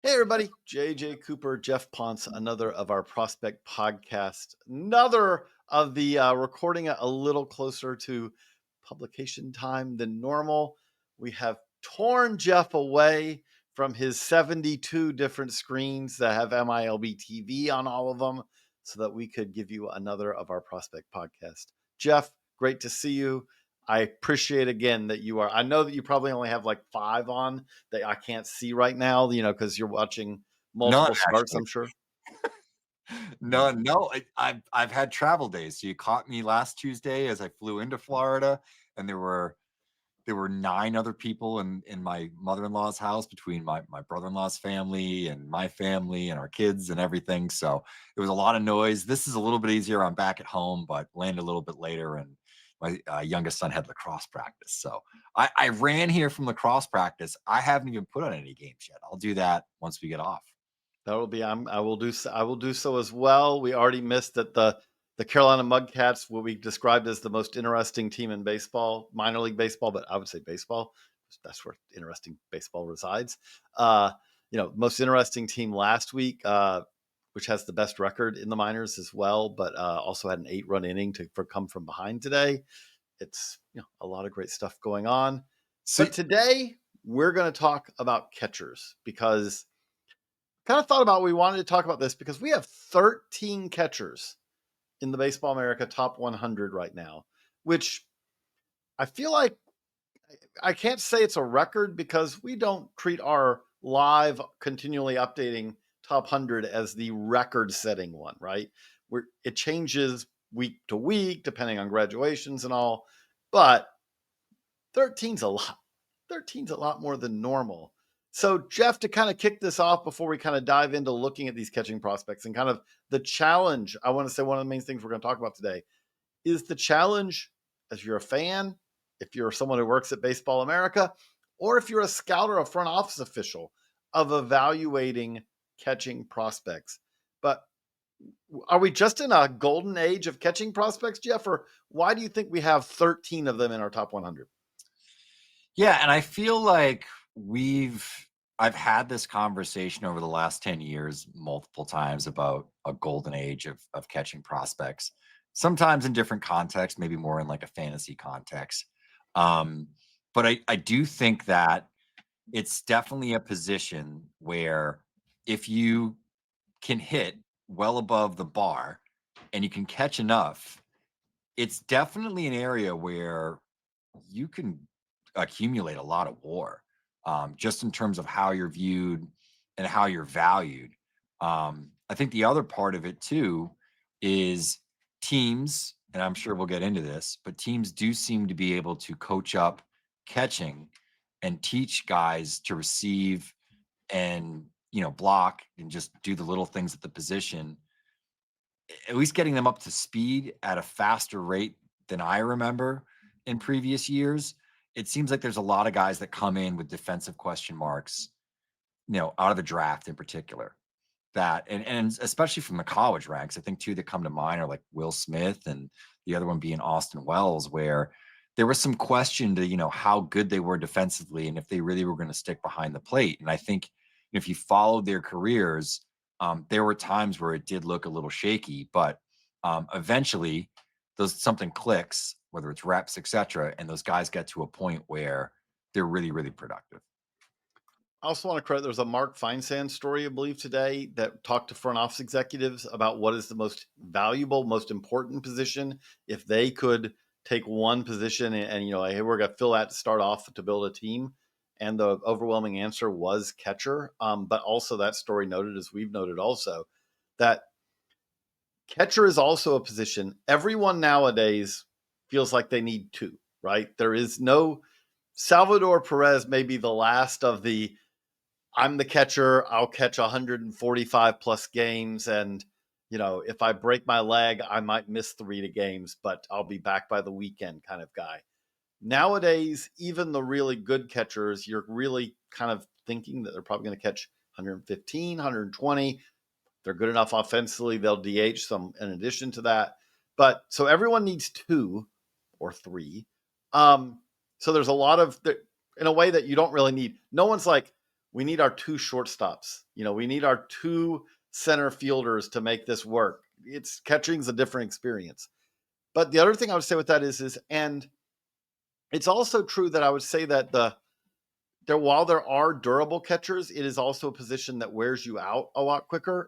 Hey, everybody. JJ Cooper, Geoff Pontes, another of our prospect podcast, another of the recording it a little closer to publication time than normal. We have torn Geoff away from his 72 different screens that have MILB TV on all of them so that we could give you another of our prospect podcast. Geoff, great to see you. I appreciate again that you are. I know that you probably only have like 5 on that I can't see right now, because you're watching None, multiple starts, actually. I'm sure. None. No, I've had travel days. So you caught me last Tuesday as I flew into Florida, and there were 9 other people in my mother-in-law's house between my brother-in-law's family and my family and our kids and everything. So it was a lot of noise. This is a little bit easier. I'm back at home, but landed a little bit later, and my youngest son had lacrosse practice. So I ran here from lacrosse practice. I haven't even put on any games yet. I'll do that once we get off. That'll be I will do so, I will do so as well. We already missed that the Carolina Mudcats, what we described as the most interesting team in baseball, minor league baseball, but I would say baseball. That's where interesting baseball resides. Uh, most interesting team last week, which has the best record in the minors as well, but also had an 8-run inning for come from behind today. It's a lot of great stuff going on. So But today we're going to talk about catchers because kind of thought about we wanted to talk about this because we have 13 catchers in the Baseball America top 100 right now, which I feel like I can't say it's a record because we don't treat our live continually updating top 100 as the record setting one, right? Where it changes week to week depending on graduations and all, but 13's a lot. 13's a lot more than normal. So, Geoff, to kind of kick this off before we kind of dive into looking at these catching prospects and kind of the challenge, I want to say one of the main things we're going to talk about today is the challenge as you're a fan, if you're someone who works at Baseball America, or if you're a scout or a front office official of evaluating catching prospects. But are we just in a golden age of catching prospects, Geoff, or why do you think we have 13 of them in our top 100? yeah, and I feel like I've had this conversation over the last 10 years multiple times about a golden age of catching prospects. Sometimes in different contexts, maybe more in like a fantasy context. Um, but I do think that it's definitely a position where if you can hit well above the bar and you can catch enough, it's definitely an area where you can accumulate a lot of war, just in terms of how you're viewed and how you're valued. I think the other part of it too is teams, and I'm sure we'll get into this, but teams do seem to be able to coach up catching and teach guys to receive and block and just do the little things at the position, at least getting them up to speed at a faster rate than I remember in previous years. It seems like there's a lot of guys that come in with defensive question marks, out of the draft in particular. That and especially from the college ranks, I think two that come to mind are like Will Smith and the other one being Austin Wells, where there was some question to, how good they were defensively and if they really were going to stick behind the plate. And I think if you followed their careers, there were times where it did look a little shaky, but eventually those something clicks, whether it's reps, etc., and those guys get to a point where they're really, really productive. I also want to credit there's a Mark Feinsand story, I believe, today that talked to front office executives about what is the most valuable, most important position. If they could take one position and hey, we're going to fill that to start off to build a team. And the overwhelming answer was catcher. But also that story noted, as we've noted also, that catcher is also a position everyone nowadays feels like they need two, right? There is no Salvador Perez may be the last of the I'm the catcher. I'll catch 145 plus games. And, if I break my leg, I might miss 3 games, but I'll be back by the weekend kind of guy. Nowadays, even the really good catchers, you're really kind of thinking that they're probably going to catch 115, 120. They're good enough offensively. They'll DH some in addition to that. But so everyone needs 2 or 3. So there's a lot of, in a way that you don't really need. No one's like, we need our 2 shortstops. We need our 2 center fielders to make this work. Catching's a different experience. But the other thing I would say with that is and it's also true that I would say that while there are durable catchers, it is also a position that wears you out a lot quicker.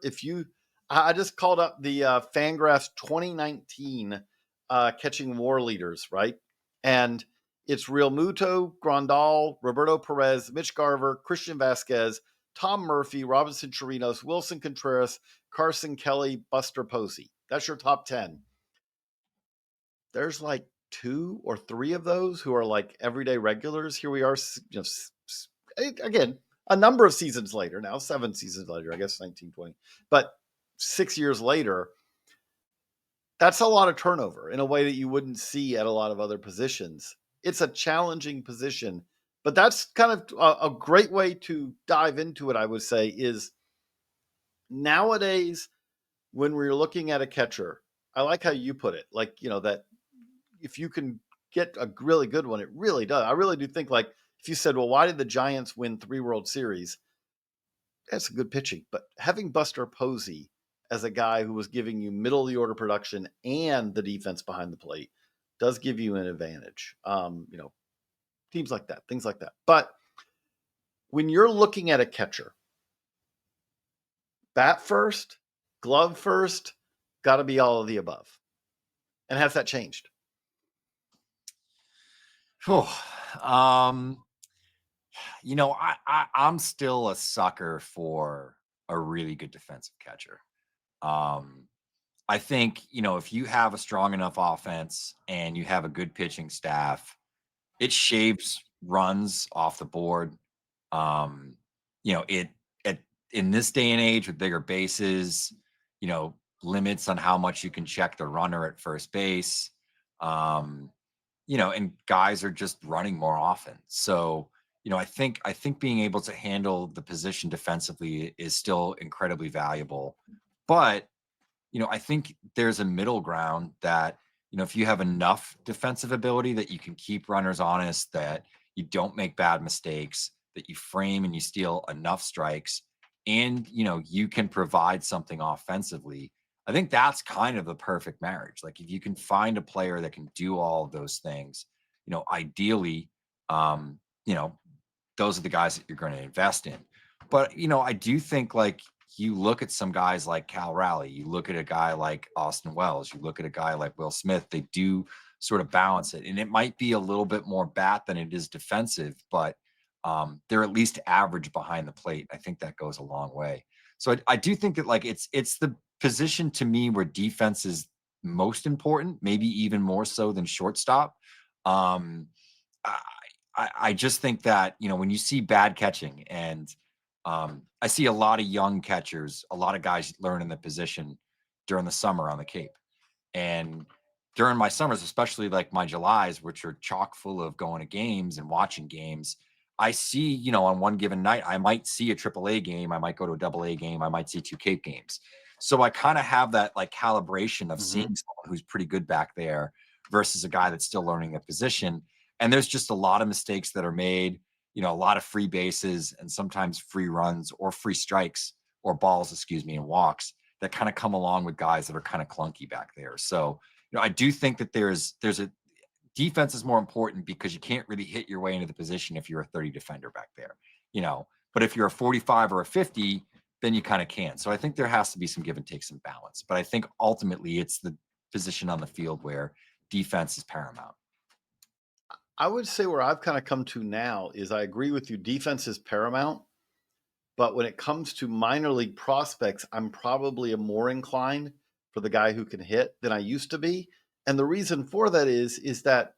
I just called up the Fangraphs 2019 catching WAR leaders, right? And it's Real Muto, Grandal, Roberto Perez, Mitch Garver, Christian Vasquez, Tom Murphy, Robinson Chirinos, Wilson Contreras, Carson Kelly, Buster Posey. That's your top 10. There's like 2 or 3 of those who are like everyday regulars. Here we are, again, a number of seasons later now, 7 seasons later, I guess 1920, but 6 years later, that's a lot of turnover in a way that you wouldn't see at a lot of other positions. It's a challenging position, but that's kind of a great way to dive into it, I would say, is nowadays when we're looking at a catcher, I like how you put it, like, that if you can get a really good one, it really does. I really do think, like, if you said, well, why did the Giants win 3 World Series? That's a good pitching. But having Buster Posey as a guy who was giving you middle of the order production and the defense behind the plate does give you an advantage. Teams like that, things like that. But when you're looking at a catcher, bat first, glove first, got to be all of the above. And has that changed? I'm still a sucker for a really good defensive catcher. I think, if you have a strong enough offense and you have a good pitching staff, it shaves runs off the board. Um, it at in this day and age with bigger bases, limits on how much you can check the runner at first base. Um, and guys are just running more often. So, I think being able to handle the position defensively is still incredibly valuable. But, I think there's a middle ground that, if you have enough defensive ability that you can keep runners honest, that you don't make bad mistakes, that you frame and you steal enough strikes, and you can provide something offensively. I think that's kind of the perfect marriage. Like if you can find a player that can do all of those things, ideally, um, you know, those are the guys that you're going to invest in. But I do think like you look at some guys like Cal Raleigh, you look at a guy like Austin Wells, you look at a guy like Will Smith, they do sort of balance it. And it might be a little bit more bat than it is defensive, but they're at least average behind the plate. I think that goes a long way. So I do think that like it's the position to me where defense is most important, maybe even more so than shortstop. Um, I just think that when you see bad catching, and I see a lot of young catchers, a lot of guys learning the position during the summer on the Cape, and during my summers, especially like my Julys, which are chock full of going to games and watching games. I see, on one given night, I might see a AAA game, I might go to a AA game, I might see 2 Cape games. So I kind of have that like calibration of seeing someone who's pretty good back there versus a guy that's still learning the position. And there's just a lot of mistakes that are made, a lot of free bases and sometimes free runs or free strikes or balls, excuse me, and walks that kind of come along with guys that are kind of clunky back there. So, I do think that there's a defense is more important because you can't really hit your way into the position if you're a 30 defender back there, but if you're a 45 or a 50, then you kind of can. So I think there has to be some give and take, some balance. But I think ultimately it's the position on the field where defense is paramount. I would say where I've kind of come to now is I agree with you. Defense is paramount. But when it comes to minor league prospects, I'm probably more inclined for the guy who can hit than I used to be. And the reason for that is that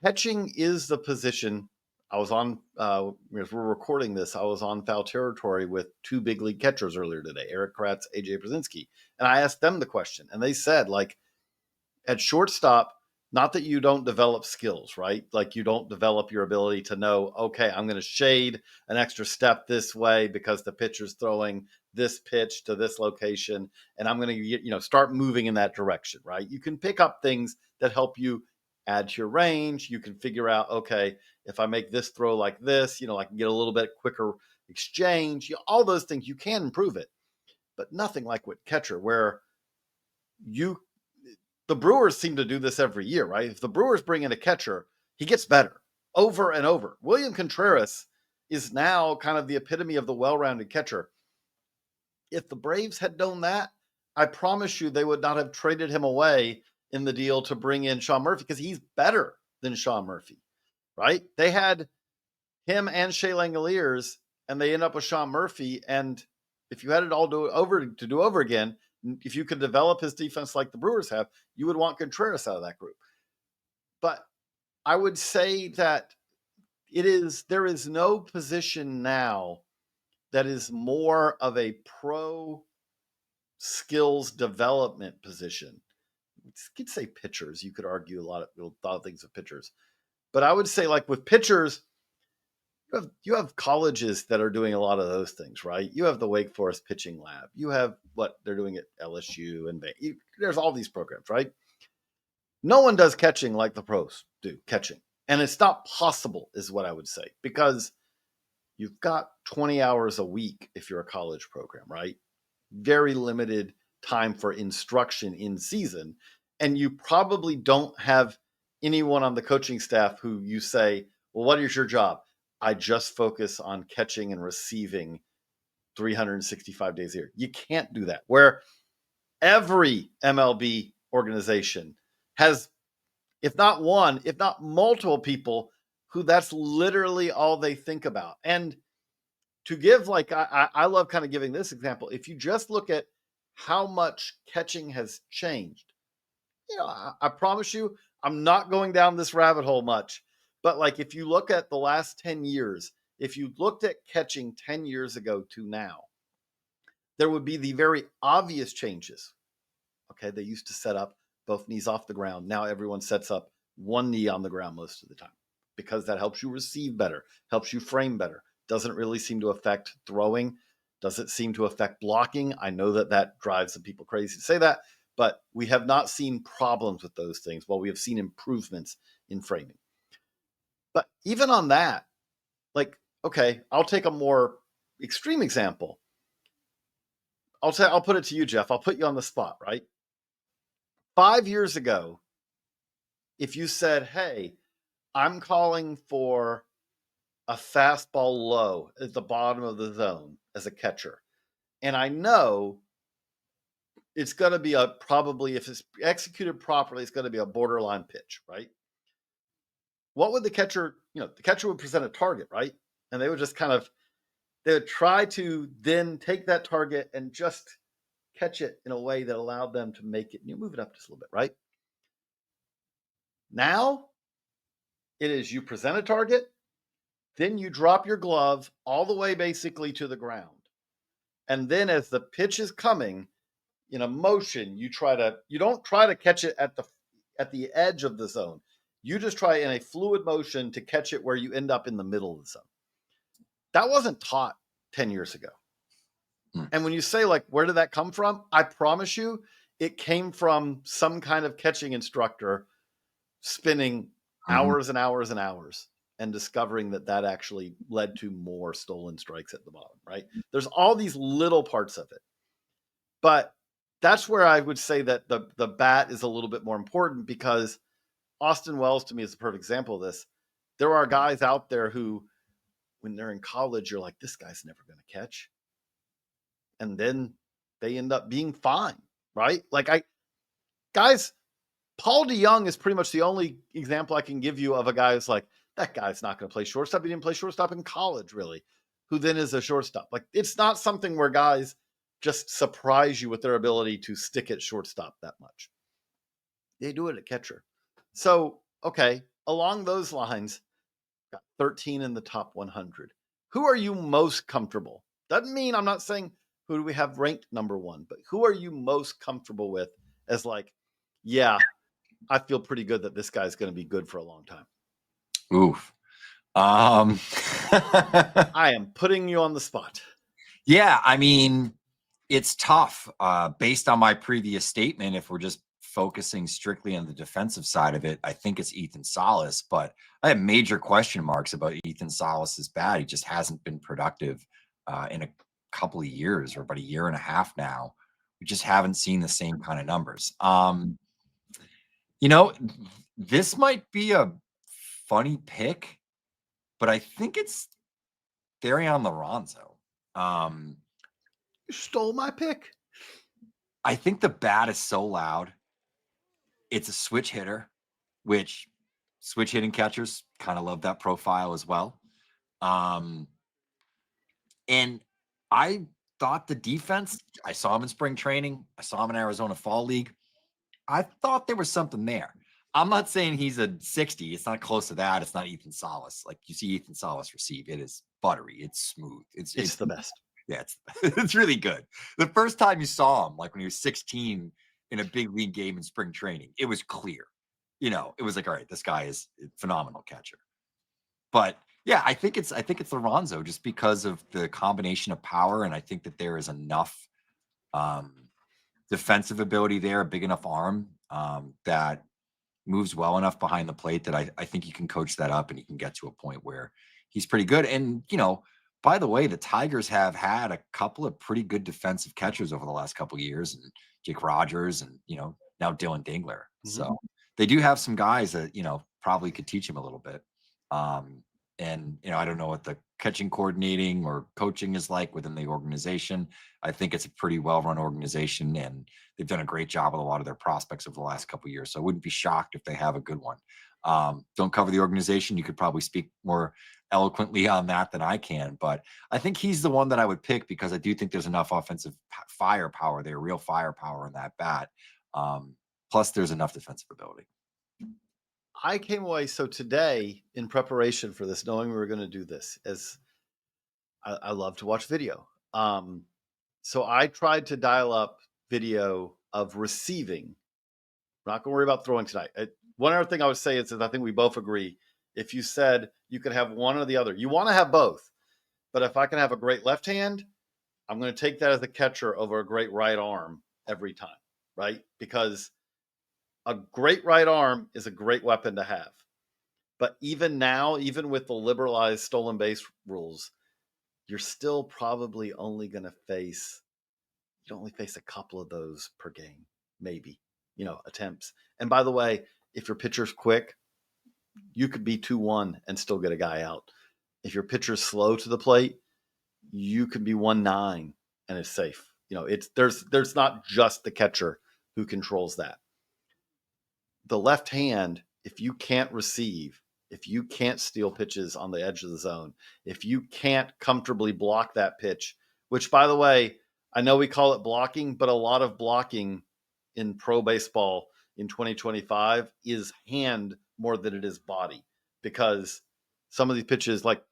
catching is the position. I was on, as we're recording this, I was on foul territory with 2 big league catchers earlier today, Eric Kratz, AJ Brzezinski. And I asked them the question, and they said, like, at shortstop, not that you don't develop skills, right? Like you don't develop your ability to know, okay, I'm going to shade an extra step this way because the pitcher's throwing this pitch to this location, and I'm going to, start moving in that direction, right? You can pick up things that help you add to your range. You can figure out, okay, if I make this throw like this, I can get a little bit quicker exchange. All those things, you can improve it, but nothing like with catcher, where the Brewers seem to do this every year, right? If the Brewers bring in a catcher, he gets better over and over. William Contreras is now kind of the epitome of the well-rounded catcher. If the Braves had done that, I promise you they would not have traded him away in the deal to bring in Sean Murphy, because he's better than Sean Murphy, right? They had him and Shea Langoliers, and they end up with Sean Murphy. And if you had it all do over again, if you could develop his defense like the Brewers have, you would want Contreras out of that group. But I would say that there is no position now that is more of a pro skills development position. You could say pitchers. You could argue a lot of things with pitchers. But I would say, like with pitchers, you have colleges that are doing a lot of those things, right? You have the Wake Forest pitching lab. You have what they're doing at LSU, and there's all these programs, right? No one does catching like the pros do catching. And it's not possible, is what I would say, because you've got 20 hours a week if you're a college program, right? Very limited time for instruction in season. And you probably don't have anyone on the coaching staff who you say, well, what is your job? I just focus on catching and receiving 365 days a year. You can't do that. Where every MLB organization has, if not one, if not multiple people who that's literally all they think about. And to give, like, I love kind of giving this example. If you just look at how much catching has changed, I promise you, I'm not going down this rabbit hole much. But like, if you look at the last 10 years, if you looked at catching 10 years ago to now, there would be the very obvious changes. Okay, they used to set up both knees off the ground. Now everyone sets up one knee on the ground most of the time, because that helps you receive better, helps you frame better. Doesn't really seem to affect throwing. Doesn't seem to affect blocking. I know that drives some people crazy to say that, but we have not seen problems with those things. Well, we have seen improvements in framing. But even on that, like, okay, I'll take a more extreme example. I'll put it to you, Geoff. I'll put you on the spot, right? 5 years ago, if you said, hey, I'm calling for a fastball low at the bottom of the zone as a catcher, and I know it's going to be probably, if it's executed properly, it's going to be a borderline pitch, right? What would the catcher, the catcher would present a target, right? And they would just they would try to then take that target and just catch it in a way that allowed them to make it, move it up just a little bit, right? Now, it is, you present a target, then you drop your glove all the way basically to the ground. And then as the pitch is coming in a motion, you don't try to catch it at the edge of the zone. You just try in a fluid motion to catch it where you end up in the middle of the zone. That wasn't taught 10 years ago. And when you say, like, where did that come from? I promise you, it came from some kind of catching instructor spinning hours and hours and hours and discovering that actually led to more stolen strikes at the bottom, right? There's all these little parts of it. But that's where I would say that the bat is a little bit more important, because Austin Wells, to me, is a perfect example of this. There are guys out there who, when they're in college, you're like, this guy's never going to catch. And then they end up being fine, right? Paul DeYoung is pretty much the only example I can give you of a guy who's like, that guy's not going to play shortstop. He didn't play shortstop in college, really, who then is a shortstop. Like, it's not something where guys just surprise you with their ability to stick at shortstop that much. They do it at catcher. So, okay, along those lines, got 13 in the top 100. Who are you most comfortable? Doesn't mean, I'm not saying who do we have ranked number one, but who are you most comfortable with as, like, yeah, I feel pretty good that this guy's going to be good for a long time? Oof. I am putting you on the spot. Yeah, I mean, it's tough. Based on my previous statement, if we're just focusing strictly on the defensive side of it, I think it's Ethan Salas, but I have major question marks about Ethan Salas's bat. He just hasn't been productive in a couple of years, or about a year and a half now. We just haven't seen the same kind of numbers. You know, this might be a funny pick, but I think it's Therion Lorenzo. You stole my pick. I think the bat is so loud. It's a switch hitter, which switch hitting catchers kind of love that profile as well. Um, and I thought the defense, I saw him in spring training, I saw him in Arizona Fall League. I thought there was something there. I'm not saying he's a 60. It's not close to that. It's not Ethan Salas. Like you see Ethan Salas receive, it is buttery. It's smooth. It's the best. Yeah, it's really good. The first time you saw him, like when he was 16 in a big league game in spring training, it was clear. You know, it was like, all right, this guy is a phenomenal catcher. But yeah, I think it's Lorenzo just because of the combination of power, and I think that there is enough um, defensive ability there, a big enough arm that moves well enough behind the plate that I think you can coach that up and he can get to a point where he's pretty good. And, you know, by the way, the Tigers have had a couple of pretty good defensive catchers over the last couple of years, and Jake Rogers and, you know, now Dylan Dingler. So they do have some guys that, you know, probably could teach him a little bit. And, you know, I don't know what the catching coordinating or coaching is like within the organization. I think it's a pretty well-run organization, and they've done a great job with a lot of their prospects over the last couple of years. So I wouldn't be shocked if they have a good one. Don't cover the organization. You could probably speak more eloquently on that than I can, but I think he's the one that I would pick because I do think there's enough offensive firepower there, real firepower in that bat. Plus, there's enough defensive ability. I came away so today in preparation for this, knowing we were going to do this, as I love to watch video. So I tried to dial up video of receiving. We're not going to worry about throwing tonight. One other thing I would say is that I think we both agree. If you said you could have one or the other, you want to have both. But if I can have a great left hand, I'm going to take that as a catcher over a great right arm every time, right? Because a great right arm is a great weapon to have. But even now, even with the liberalized stolen base rules, you're still probably only going to face, you only face a couple of those per game, maybe, you know, attempts. And by the way, if your pitcher's quick, you could be 2-1 and still get a guy out. If your pitcher's slow to the plate, you could be 1-9 and it's safe. You know, there's not just the catcher who controls that. The left hand, if you can't receive, if you can't steal pitches on the edge of the zone, if you can't comfortably block that pitch, which, by the way, I know we call it blocking, but a lot of blocking in pro baseball in 2025 is hand more than it is body, because some of these pitches, like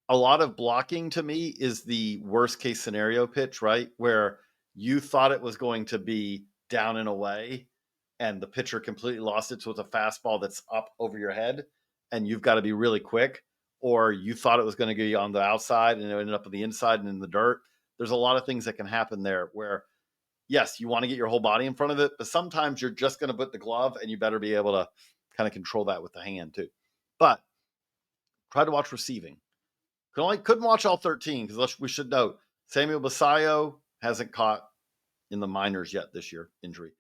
a lot of blocking to me is the worst case scenario pitch, right? Where you thought it was going to be down and away and the pitcher completely lost it. So it's a fastball that's up over your head and you've got to be really quick. Or you thought it was going to be on the outside and it ended up on the inside and in the dirt. There's a lot of things that can happen there where, yes, you want to get your whole body in front of it, but sometimes you're just going to put the glove and you better be able to kind of control that with the hand too. But try to watch receiving. Couldn't watch all 13 because we should note Samuel Basayo hasn't caught in the minors yet this year, injury.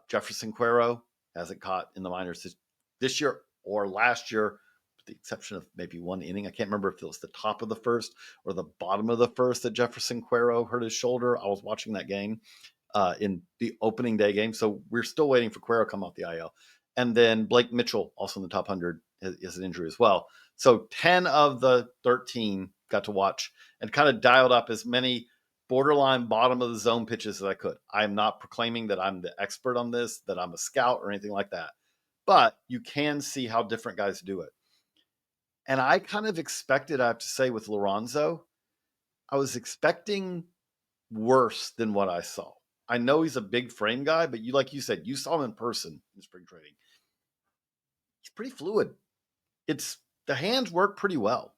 Jefferson Cuero hasn't caught in the minors this year or last year, with the exception of maybe one inning. I can't remember if it was the top of the first or the bottom of the first that Jefferson Cuero hurt his shoulder. I was watching that game in the opening day game. So we're still waiting for Cuero to come off the IL. And then Blake Mitchell, also in the top 100, is an injury as well. So 10 of the 13 got to watch and kind of dialed up as many borderline bottom of the zone pitches as I could. I'm not proclaiming that I'm the expert on this, that I'm a scout or anything like that, but you can see how different guys do it. And I kind of expected, I have to say, with Lorenzo, I was expecting worse than what I saw. I know he's a big frame guy, but like you said, you saw him in person in spring training. He's pretty fluid. The hands work pretty well.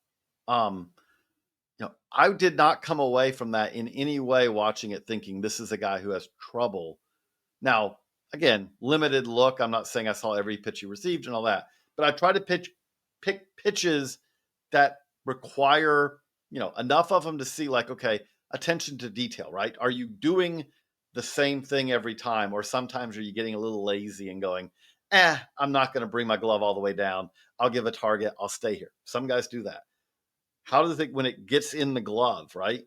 I did not come away from that in any way watching it thinking this is a guy who has trouble Now, again, limited look. I'm not saying I saw every pitch he received and all that, but I try to pick pitches that require, enough of them to see like, okay, attention to detail, right? Are you doing the same thing every time? Or sometimes are you getting a little lazy and going, I'm not going to bring my glove all the way down. I'll give a target. I'll stay here. Some guys do that. How do they think when it gets in the glove, right?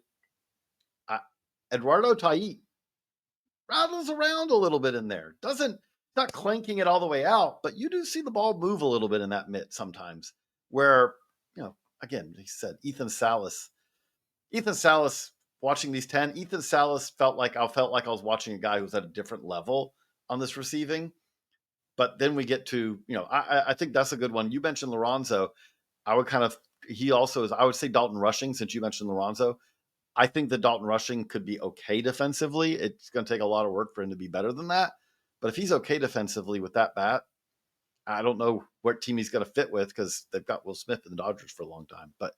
Eduardo Tait rattles around a little bit in there. Doesn't not clanking it all the way out, but you do see the ball move a little bit in that mitt sometimes. Where, again, he said Ethan Salas. Watching these 10, Ethan Salas felt like I was watching a guy who's at a different level on this receiving. But then we get to, I think that's a good one. You mentioned Lorenzo. I would he also is, I would say Dalton Rushing, since you mentioned Lorenzo. I think that Dalton Rushing could be okay defensively. It's going to take a lot of work for him to be better than that. But if he's okay defensively with that bat, I don't know what team he's going to fit with because they've got Will Smith in the Dodgers for a long time. But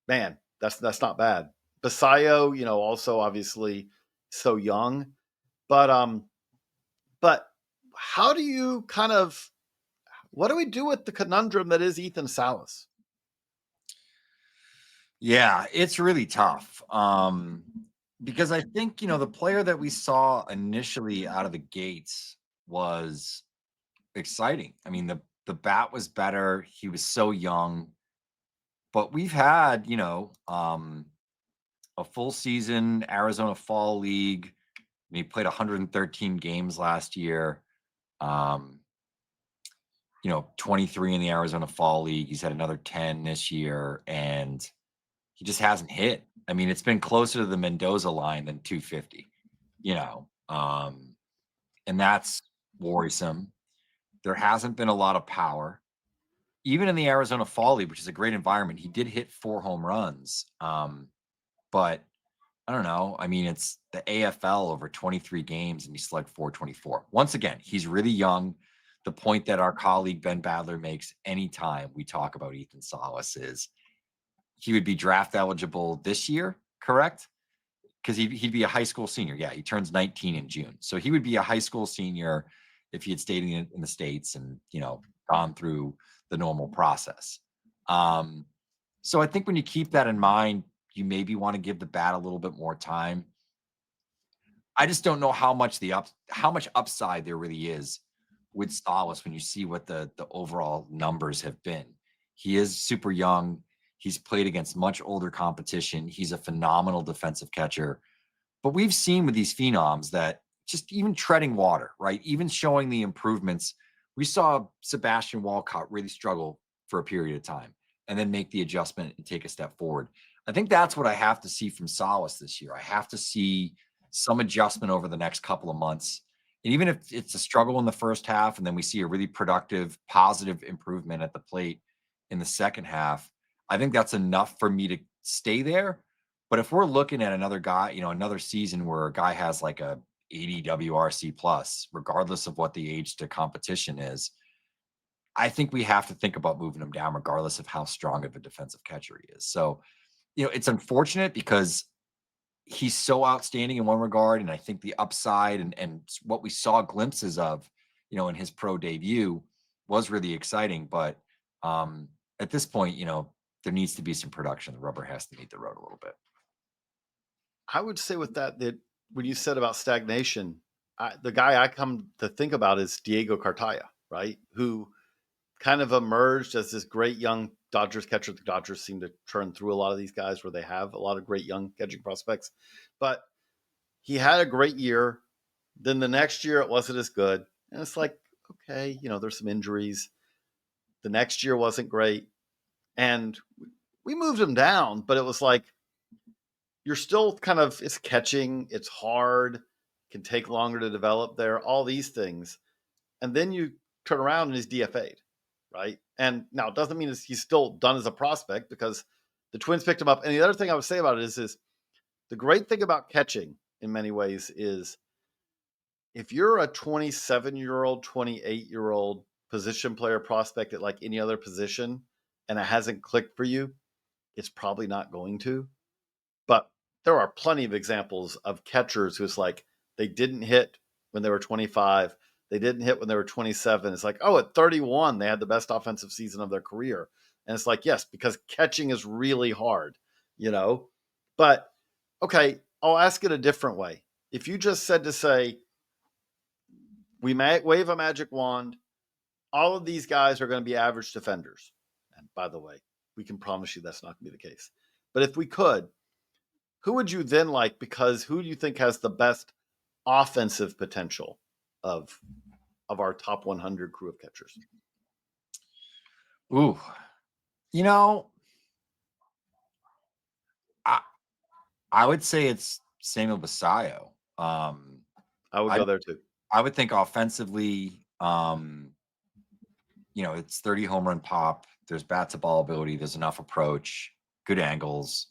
man, that's not bad. Basayo, also obviously so young. But how do you what do we do with the conundrum that is Ethan Salas? Yeah, it's really tough. Because I think, the player that we saw initially out of the gates was exciting. I mean, the bat was better. He was so young. But we've had, a full season Arizona Fall League. He played 113 games last year. 23 in the Arizona Fall League. He's had another 10 this year, and he just hasn't hit. I mean, it's been closer to the Mendoza line than 250, and that's worrisome. There hasn't been a lot of power. Even in the Arizona Fall League, which is a great environment, he did hit 4 home runs. But I don't know. I mean, it's the AFL over 23 games and he slugged 424. Once again, he's really young. The point that our colleague Ben Badler makes anytime we talk about Ethan Salas is he would be draft eligible this year, correct? Because he'd be a high school senior. Yeah, he turns 19 in June. So he would be a high school senior if he had stayed in the States and, gone through the normal process. So I think when you keep that in mind, you maybe want to give the bat a little bit more time. I just don't know how much upside there really is with Salas when you see what the overall numbers have been. He is super young. He's played against much older competition. He's a phenomenal defensive catcher. But we've seen with these phenoms that just even treading water, right? Even showing the improvements. We saw Sebastian Walcott really struggle for a period of time and then make the adjustment and take a step forward. I think that's what I have to see from Salas this year. I have to see some adjustment over the next couple of months. And even if it's a struggle in the first half and then we see a really productive, positive improvement at the plate in the second half, I think that's enough for me to stay there. But if we're looking at another guy, another season where a guy has like a 80 WRC plus, regardless of what the age to competition is, I think we have to think about moving him down, regardless of how strong of a defensive catcher he is. So, it's unfortunate because he's so outstanding in one regard. And I think the upside and what we saw glimpses of, in his pro debut was really exciting. But at this point, there needs to be some production. The rubber has to meet the road a little bit. I would say with that when you said about stagnation, the guy I come to think about is Diego Cartaya, right? Who kind of emerged as this great young Dodgers catcher. The Dodgers seem to churn through a lot of these guys where they have a lot of great young catching prospects. But he had a great year. Then the next year it wasn't as good. And it's like, okay, there's some injuries. The next year wasn't great. And we moved him down, but it was like, you're still it's catching, it's hard, can take longer to develop there, all these things. And then you turn around and he's DFA'd, right? And now it doesn't mean he's still done as a prospect because the Twins picked him up. And the other thing I would say about it is the great thing about catching in many ways is if you're a 27-year-old, 28-year-old position player prospect at like any other position and it hasn't clicked for you, it's probably not going to. But there are plenty of examples of catchers who's like they didn't hit when they were 25. They didn't hit when they were 27. It's like, oh, at 31, they had the best offensive season of their career. And it's like, yes, because catching is really hard, you know? But okay, I'll ask it a different way. If you just said to say, we wave a magic wand, all of these guys are going to be average defenders. And by the way, we can promise you that's not going to be the case. But if we could, who would you then like? Because who do you think has the best offensive potential of our top 100 crew of catchers? Ooh, you know, I I would say it's Samuel Basallo. I would I go there too. I would think offensively, it's 30 home run pop. There's bat to ball ability. There's enough approach, good angles.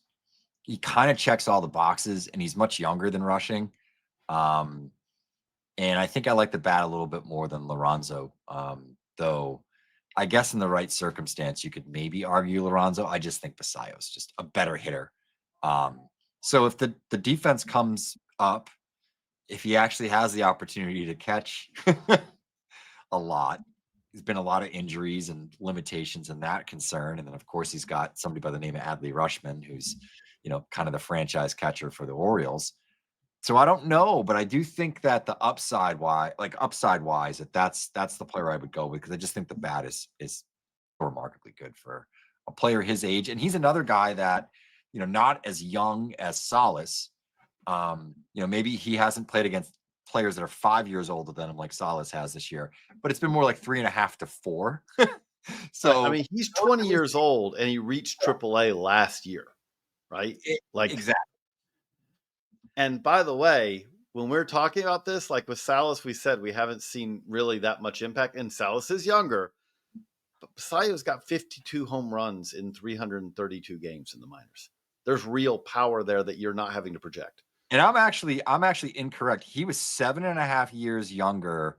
He kind of checks all the boxes, and he's much younger than Rushing. Um, and I think I like the bat a little bit more than Lorenzo. Though I guess in the right circumstance, you could maybe argue Lorenzo. I just think Basallo's just a better hitter. So if the defense comes up, if he actually has the opportunity to catch a lot, there's been a lot of injuries and limitations in that concern. And then, of course, he's got somebody by the name of Adley Rushman, who's, kind of the franchise catcher for the Orioles. So I don't know, but I do think that the upside wise, that's the player I would go with because I just think the bat is remarkably good for a player his age. And he's another guy that, not as young as Salas. Maybe he hasn't played against players that are 5 years older than him, like Salas has this year, but it's been more like 3.5 to 4. Right. I So mean, he's 20 years old and he reached AAA last year, right? Like, exactly. and by the way, when we're talking about this, like with Salas, we said we haven't seen really that much impact. And Salas is younger, but Basallo's got 52 home runs in 332 games in the minors. There's real power there that you're not having to project. And I'm actually incorrect. He was 7.5 years younger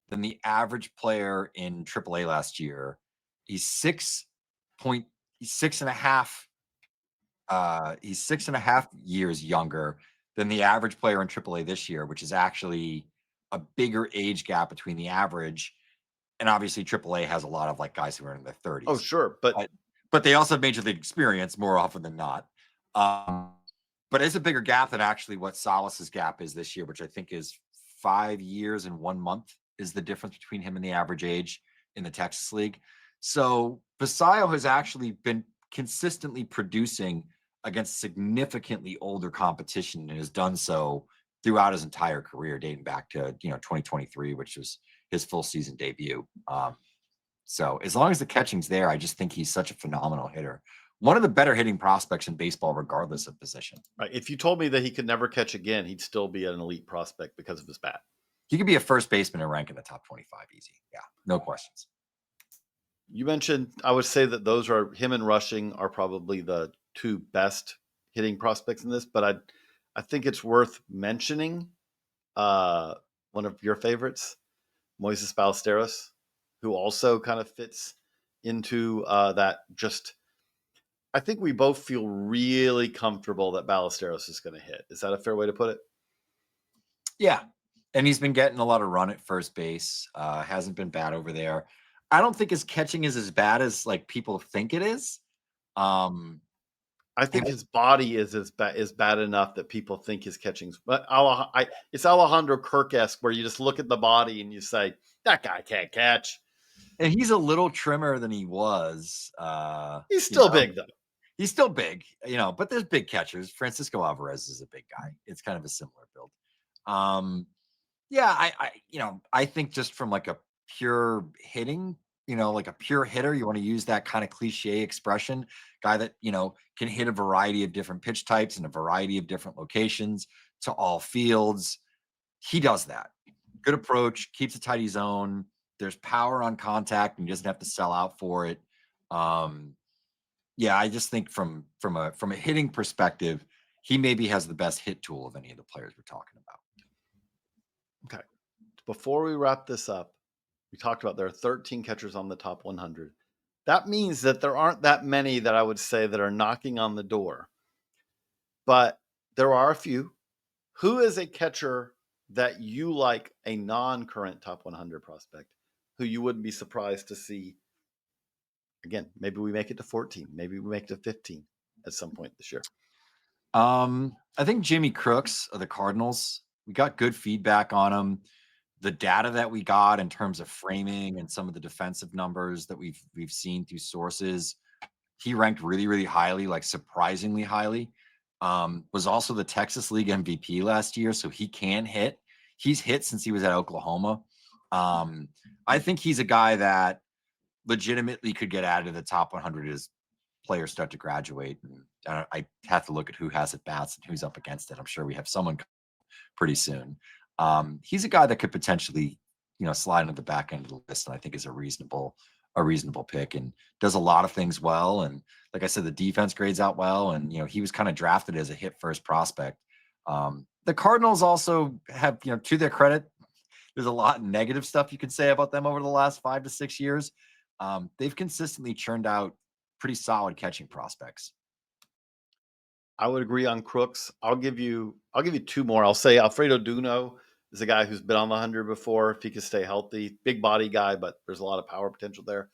than the average player in AAA last year. He's he's 6.5. He's 6.5 years younger than the average player in AAA this year, which is actually a bigger age gap between the average. And obviously, AAA has a lot of like guys who are in their Oh, 30s, sure. But but they also have major league experience more often than not. Um, but it's a bigger gap than actually what Salas's gap is this year, which I think is 5 years and 1 month is the difference between him and the average age in the Texas League. So Basallo has actually been consistently producing against significantly older competition and has done so throughout his entire career, dating back to 2023, which was his full season debut. So as long as the catching's there, I just think he's such a phenomenal hitter. One of the better hitting prospects in baseball, regardless of position. right, if you told me that he could never catch again, he'd still be an elite prospect because of his bat. He could be a first baseman and rank in the top 25 easy. Yeah, no questions. You mentioned, I would say that those are him and Rushing are probably the two best hitting prospects in this, but I think it's worth mentioning one of your favorites, Moises Ballesteros, who also kind of fits into that. Just, I think we both feel really comfortable that Ballesteros is going to hit. Is that a fair way to put it? Yeah. And he's been getting a lot of run at first base. Hasn't been bad over there. I don't think his catching is as bad as like people think it is. Um, I think his body is bad enough that people think his catching's. But it's Alejandro Kirk-esque, where you just look at the body and you say that guy can't catch. and he's a little trimmer than he was. He's still big though. He's still big, but there's big catchers. Francisco Alvarez is a big guy. It's kind of a similar build. Yeah, I think just from like a pure hitting, like a pure hitter, you want to use that kind of cliche expression, guy that, can hit a variety of different pitch types in a variety of different locations to all fields. He does that. Good approach, keeps a tidy zone. There's power on contact and he doesn't have to sell out for it. Yeah, I just think from a hitting perspective, he maybe has the best hit tool of any of the players we're talking about. Okay. Before we wrap this up, we talked about there are 13 catchers on the top 100. That means that there aren't that many that I would say that are knocking on the door, but there are a few. Who is a catcher that you like a non-current top 100 prospect who you wouldn't be surprised to see again? Maybe we make it to 14, maybe we make it to 15 at some point this year. I think Jimmy Crooks of the Cardinals, we got good feedback on him. The data that we got in terms of framing and some of the defensive numbers that we've seen through sources, he ranked really, really highly, like surprisingly highly. Was also the Texas League MVP last year, so he can hit. He's hit since he was at Oklahoma. I think he's a guy that legitimately could get added to the top 100 as players start to graduate. And I have to look at who has at bats and who's up against it. I'm sure we have someone pretty soon. He's a guy that could potentially, slide into the back end of the list, and I think is a reasonable pick, and does a lot of things well. And like I said, the defense grades out well, and he was kind of drafted as a hit first prospect. The Cardinals also have, to their credit, there's a lot of negative stuff you could say about them over the last 5 to 6 years. They've consistently churned out pretty solid catching prospects. I would agree on Crooks. I'll give you two more. I'll say Alfredo Duno is a guy who's been on the 100 before. If he can stay healthy, big body guy, but there's a lot of power potential there.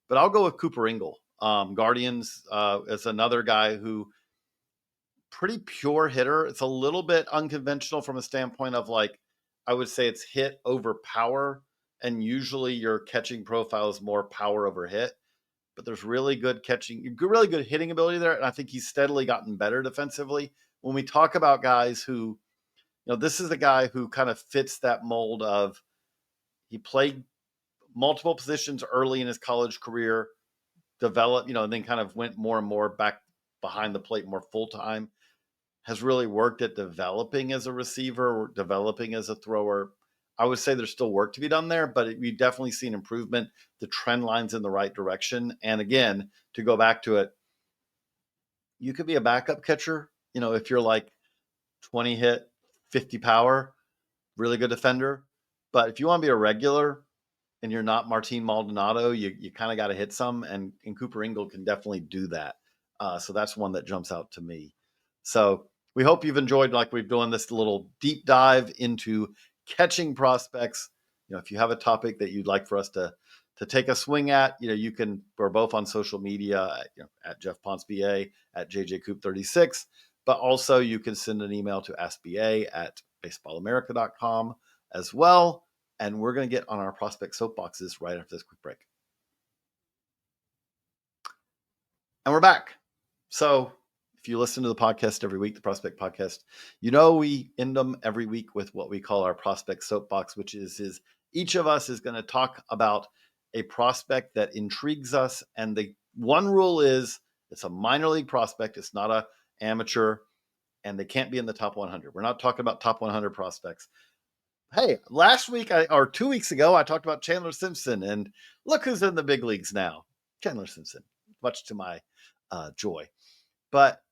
But I'll go with Cooper Ingle. Guardians is another guy who pretty pure hitter. It's a little bit unconventional from a standpoint of I would say it's hit over power, and usually your catching profile is more power over hit. But there's really good catching, really good hitting ability there, and I think he's steadily gotten better defensively. When we talk about guys who, this is the guy who kind of fits that mold of he played multiple positions early in his college career, developed, and then kind of went more and more back behind the plate more full time. Has really worked at developing as a receiver, developing as a thrower. I would say there's still work to be done there, but we've definitely seen improvement. The trend line's in the right direction. And again, to go back to it, you could be a backup catcher, if you're 20 hit, 50 power, really good defender. But if you want to be a regular and you're not Martin Maldonado, you kind of got to hit some, and Cooper Ingle can definitely do that. So that's one that jumps out to me. So we hope you've enjoyed, we've doing this little deep dive into catching prospects. If you have a topic that you'd like for us to take a swing at, you can, we're both on social media, at Geoff Ponce BA, at JJCoop36, but also you can send an email to askba@baseballamerica.com as well. And we're going to get on our prospect soapboxes right after this quick break. And we're back. So if you listen to the podcast every week, the Prospect Podcast, we end them every week with what we call our prospect soapbox, which is each of us is going to talk about a prospect that intrigues us. And the one rule is it's a minor league prospect. It's not an amateur, and they can't be in the top 100. We're not talking about top 100 prospects. Hey, last week or 2 weeks ago, I talked about Chandler Simpson, and look who's in the big leagues now. Chandler Simpson, much to my joy. But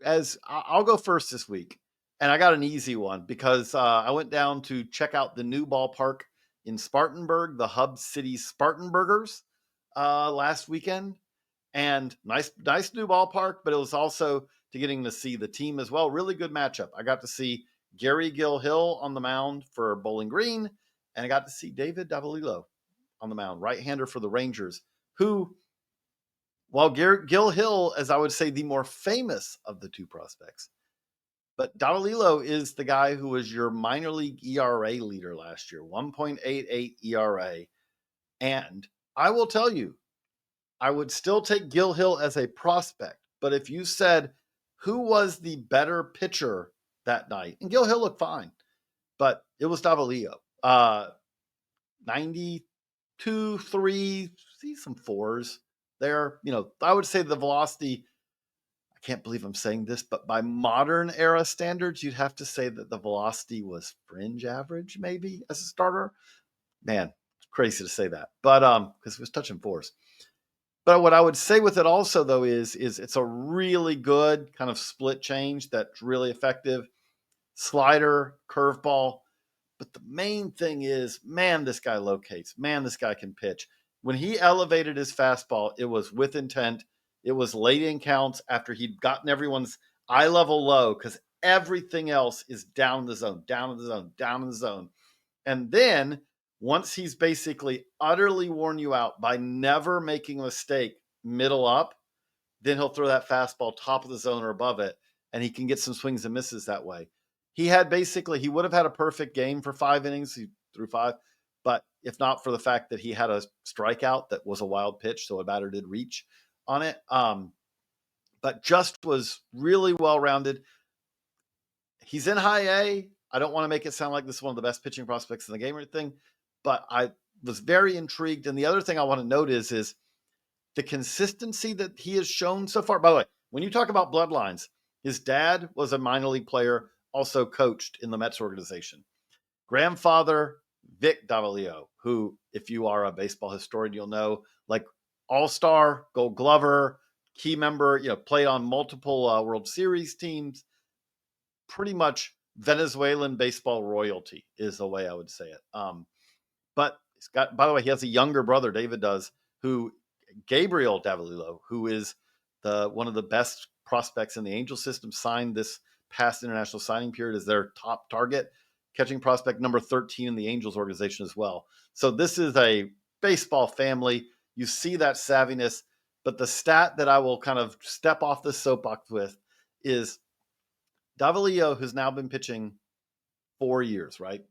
as I'll go first this week, and I got an easy one because I went down to check out the new ballpark in Spartanburg, the Hub City Spartanburgers, last weekend. And nice new ballpark, but it was also to getting to see the team as well. Really good matchup. I got to see Gary Gil-Hill on the mound for Bowling Green, and I got to see David Davalillo on the mound, right-hander for the Rangers, who, while Gil-Hill, as I would say, the more famous of the two prospects, but Davalillo is the guy who was your minor league ERA leader last year, 1.88 ERA. And I will tell you, I would still take Gil-Hill as a prospect, but if you said who was the better pitcher that night, and Gil-Hill looked fine, but it was Davalillo. 92, 3, see some fours there. I would say the velocity, I can't believe I'm saying this, but by modern era standards, you'd have to say that the velocity was fringe average, maybe, as a starter. Man, it's crazy to say that, but because it was touching fours. But what I would say with it also, though, is it's a really good kind of split change that's really effective. Slider, curveball. But the main thing is, man, this guy locates. Man, this guy can pitch. When he elevated his fastball, it was with intent. It was late in counts after he'd gotten everyone's eye level low because Everything else is down in the zone, down in the zone, down in the zone. And then once he's basically utterly worn you out by never making a mistake middle up, then he'll throw that fastball top of the zone or above it, and he can get some swings and misses that way. He would have had a perfect game for 5 innings. He threw 5, but if not for the fact that he had a strikeout that was a wild pitch, so a batter did reach on it. But just was really well-rounded. He's in high A. I don't want to make it sound like this is one of the best pitching prospects in the game or anything, but I was very intrigued. And the other thing I want to note is the consistency that he has shown so far. By the way, when you talk about bloodlines, his dad was a minor league player, also coached in the Mets organization. Grandfather, Vic Davalillo, who, if you are a baseball historian, you'll know, like all-star, Gold Glover, key member, played on multiple World Series teams. Pretty much Venezuelan baseball royalty is the way I would say it. But he's got, by the way, he has a younger brother, David does, who Gabriel Davalillo, who is one of the best prospects in the Angel system, signed this past international signing period as their top target, catching prospect number 13 in the Angels organization as well. So this is a baseball family. You see that savviness, but the stat that I will kind of step off this soapbox with is Davalillo, who's now been pitching 4 years, right?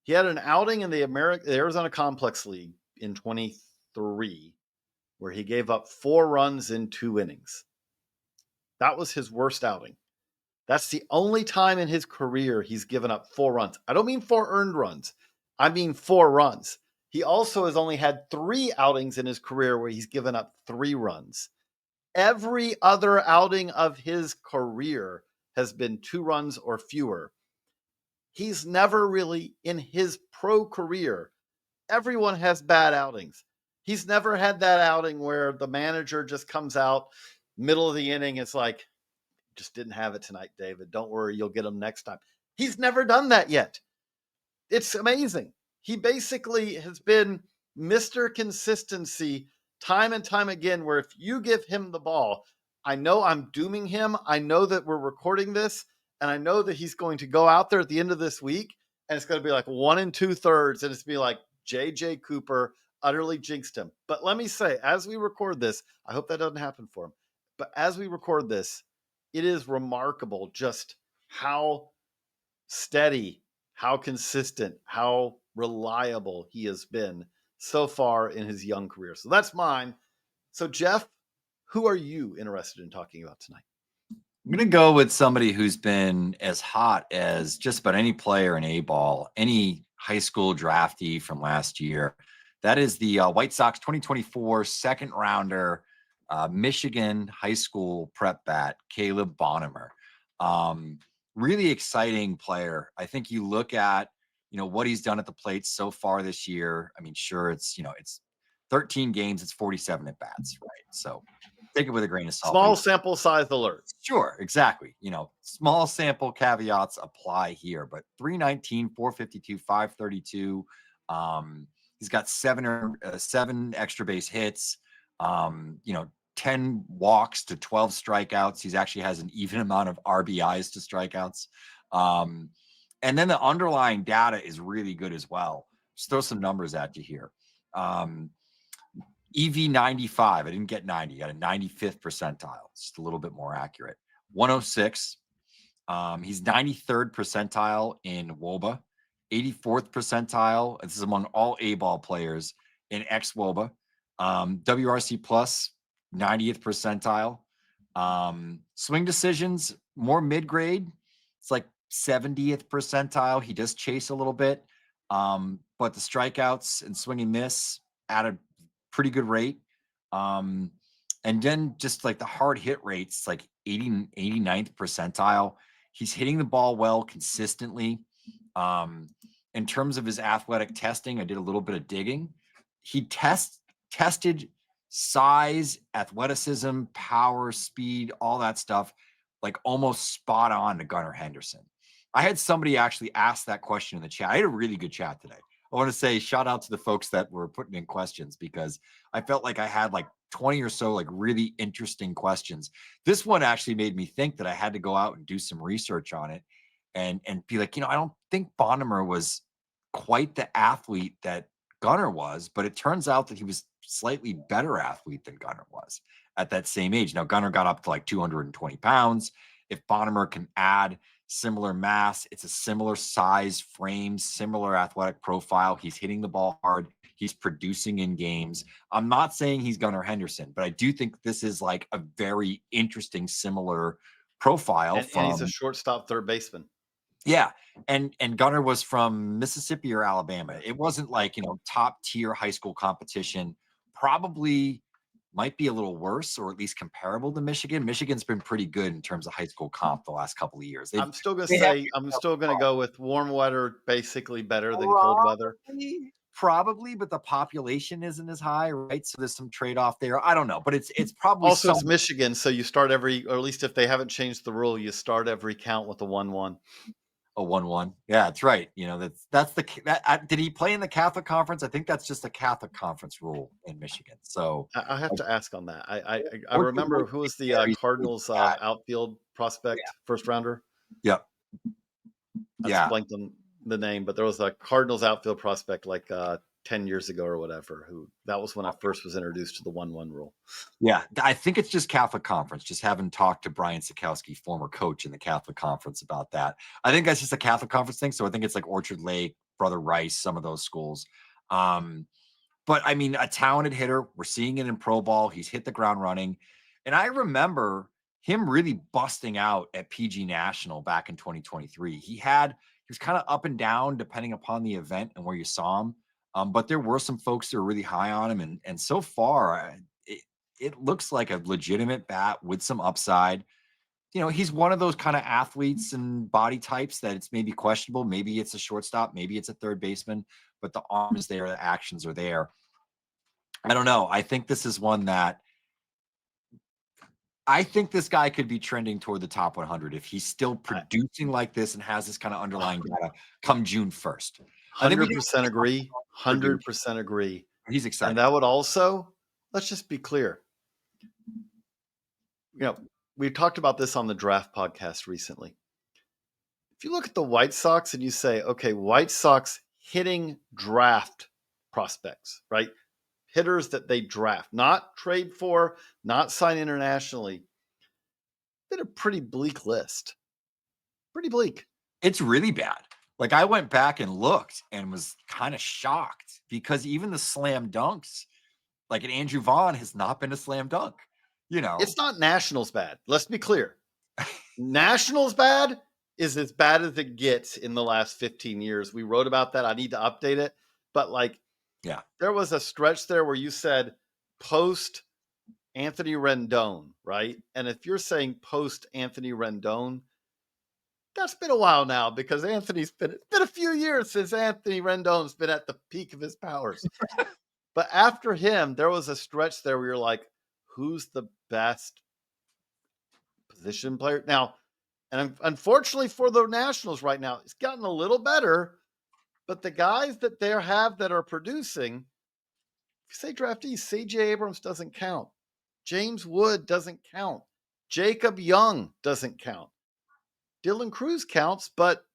He had an outing in the Arizona Complex League in 23 where he gave up 4 runs in 2 innings. That was his worst outing. That's the only time in his career he's given up 4 runs. I don't mean 4 earned runs. I mean 4 runs. He also has only had 3 outings in his career where he's given up 3 runs. Every other outing of his career has been 2 runs or fewer. He's never really, in his pro career, everyone has bad outings. He's never had that outing where the manager just comes out middle of the inning. It's like, just didn't have it tonight, David. Don't worry, you'll get him next time. He's never done that yet. It's amazing. He basically has been Mr. Consistency time and time again, where if you give him the ball, I know I'm dooming him. I know that we're recording this, and I know that he's going to go out there at the end of this week, and it's going to be like 1 2/3, and it's going to be like J.J. Cooper utterly jinxed him. But let me say, as we record this, I hope that doesn't happen for him, but as we record this, it is remarkable just how steady, how consistent, how reliable he has been so far in his young career. So that's mine. So, Geoff, who are you interested in talking about tonight? I'm going to go with somebody who's been as hot as just about any player in A-ball, any high school draftee from last year. That is the White Sox 2024 second rounder, Michigan high school prep bat, Caleb Bonemer. Really exciting player. I think you look at, what he's done at the plate so far this year. I mean, sure, it's 13 games, it's 47 at bats, right? So take it with a grain of salt. Small sample size alert. Sure, exactly. Small sample caveats apply here, but 319, 452, 532. He's got 7 extra base hits, 10 walks to 12 strikeouts. He actually has an even amount of RBIs to strikeouts. And then the underlying data is really good as well. Just throw some numbers at you here. EV 95. I didn't get 90. I got a 95th percentile. It's just a little bit more accurate. 106. He's 93rd percentile in WOBA, 84th percentile. This is among all A-ball players in ex-WOBA. WRC plus, 90th percentile. Swing decisions, more mid-grade. It's like 70th percentile. He does chase a little bit. But the strikeouts and swing and miss at a pretty good rate. And then just like the hard hit rates, like 89th percentile. He's hitting the ball well consistently. In terms of his athletic testing, I did a little bit of digging. He tested size, athleticism, power, speed, all that stuff, like almost spot on to Gunnar Henderson. I had somebody actually ask that question in the chat. I had a really good chat today. I want to say shout out to the folks that were putting in questions, because I felt like I had like 20 or so like really interesting questions. This one actually made me think that I had to go out and do some research on it and be like, I don't think Bonemer was quite the athlete that Gunnar was, but it turns out that he was slightly better athlete than Gunnar was at that same age. Now Gunnar got up to like 220 pounds. If Bonemer can add similar mass, it's a similar size frame, similar athletic profile. He's hitting the ball hard. He's producing in games. I'm not saying he's Gunnar Henderson, but I do think this is like a very interesting, similar profile And he's a from, shortstop, third baseman. yeah. And Gunnar was from Mississippi or Alabama. It wasn't like, top tier high school competition. Probably might be a little worse, or at least comparable to Michigan. Michigan's been pretty good in terms of high school comp the last couple of years. I'm still going to They have say, I'm still going to go with warm weather, basically better than cold weather. probably, but the population isn't as high, right? So there's some trade off there. I don't know, but it's probably Also, it's Michigan, so you start every, or at least if they haven't changed the rule, you start every count with a 1-1. a 1-1. Yeah, that's right. That's did he play in the Catholic Conference? I think that's just a Catholic Conference rule in Michigan. So I have to ask on that. I Orchard remember Lake who was is the very Cardinals bad. outfield prospect, first rounder. Yep. I just Yeah. blanked on the name, but there was a Cardinals outfield prospect like 10 years ago or whatever. Who that was when I first was introduced to the 1-1 rule. Yeah, I think it's just Catholic Conference. Just haven't talked to Brian Sikowski, former coach in the Catholic Conference, about that. I think that's just a Catholic Conference thing. So I think it's like Orchard Lake, Brother Rice, some of those schools. But I mean, a talented hitter. We're seeing it in pro ball. He's hit the ground running. And I remember him really busting out at PG National back in 2023. He was kind of up and down depending upon the event and where you saw him. But there were some folks that were really high on him. And so far, it looks like a legitimate bat with some upside. He's one of those kind of athletes and body types that it's maybe questionable. Maybe it's a shortstop, maybe it's a third baseman, but the arm is there, the actions are there. I don't know. I think this is one that I think this guy could be trending toward the top 100 if he's still producing like this and has this kind of underlying data come June 1st. 100% agree. 100% agree. He's exciting. And that would also, let's just be clear. We talked about this on the draft podcast recently. If you look at the White Sox and you say, okay, White Sox hitting draft prospects, right? Hitters that they draft, not trade for, not sign internationally. Been a pretty bleak list. Pretty bleak. It's really bad. Like, I went back and looked and was kind of shocked, because even the slam dunks, like an Andrew Vaughn, has not been a slam dunk. It's not Nationals bad. Let's be clear. Nationals bad is as bad as it gets in the last 15 years. We wrote about that. I need to update it. But there was a stretch there where you said post Anthony Rendon, right? And if you're saying post Anthony Rendon, that's been a while now, because it's been a few years since Anthony Rendon's been at the peak of his powers. But after him, there was a stretch there where you're like, who's the best position player? Now, and unfortunately for the Nationals right now, it's gotten a little better, but the guys that they have that are producing, if you say draftees, C.J. Abrams doesn't count. James Wood doesn't count. Jacob Young doesn't count. Dylan Cruz counts, but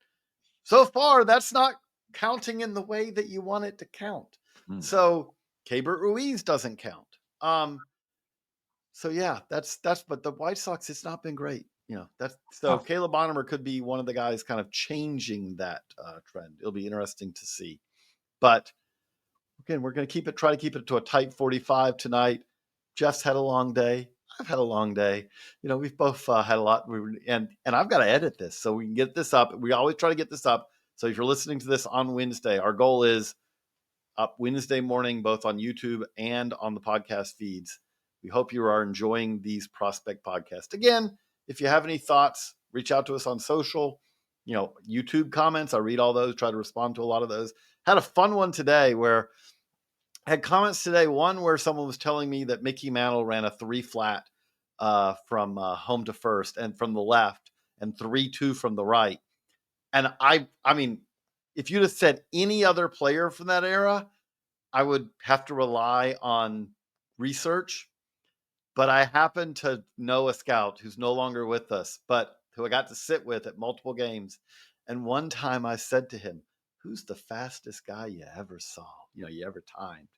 so far that's not counting in the way that you want it to count. So Keibert Ruiz doesn't count. So yeah, that's but the White Sox, it's not been great. Caleb Bonemer could be one of the guys kind of changing that trend. It'll be interesting to see. But again, we're going to try to keep it to a tight 45 tonight. Geoff's had a long day. I've had a long day. We've both had a lot. And I've got to edit this so we can get this up. We always try to get this up. So if you're listening to this on Wednesday, our goal is up Wednesday morning, both on YouTube and on the podcast feeds. We hope you are enjoying these prospect podcasts. Again, if you have any thoughts, reach out to us on social, YouTube comments. I read all those, try to respond to a lot of those. Had a fun one today where I had comments today. One where someone was telling me that Mickey Mantle ran a 3 flat from home to first and from the left, and 3-2 from the right. And I mean, if you'd have said any other player from that era, I would have to rely on research. But I happen to know a scout who's no longer with us, but who I got to sit with at multiple games. And one time I said to him, "Who's the fastest guy you ever saw? You ever timed?"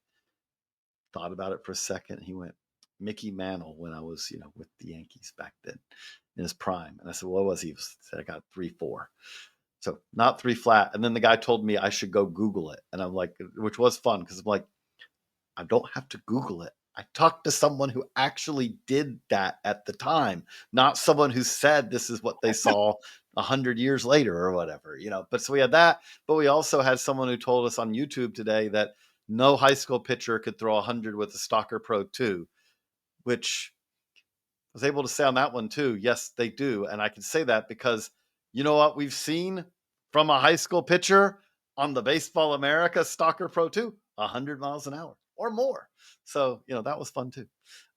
Thought about it for a second. He went, "Mickey Mantle, when I was, with the Yankees back then in his prime." And I said, "What was he?" He said, "I got 3.4." So not three flat. And then the guy told me I should go Google it. And I'm like, which was fun because I'm like, I don't have to Google it. I talked to someone who actually did that at the time, not someone who said this is what they saw 100 years later or whatever. But so we had that, but we also had someone who told us on YouTube today that no high school pitcher could throw 100 with a Stalker Pro 2, which was able to say on that one too. Yes, they do. And I can say that because you know what we've seen from a high school pitcher on the Baseball America Stalker Pro 2, 100 miles an hour or more. So, that was fun too.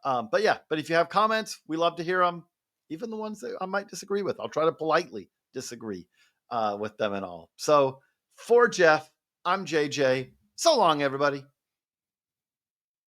But if you have comments, we love to hear them. Even the ones that I might disagree with. I'll try to politely disagree with them and all. So for Geoff, I'm JJ. So long, everybody.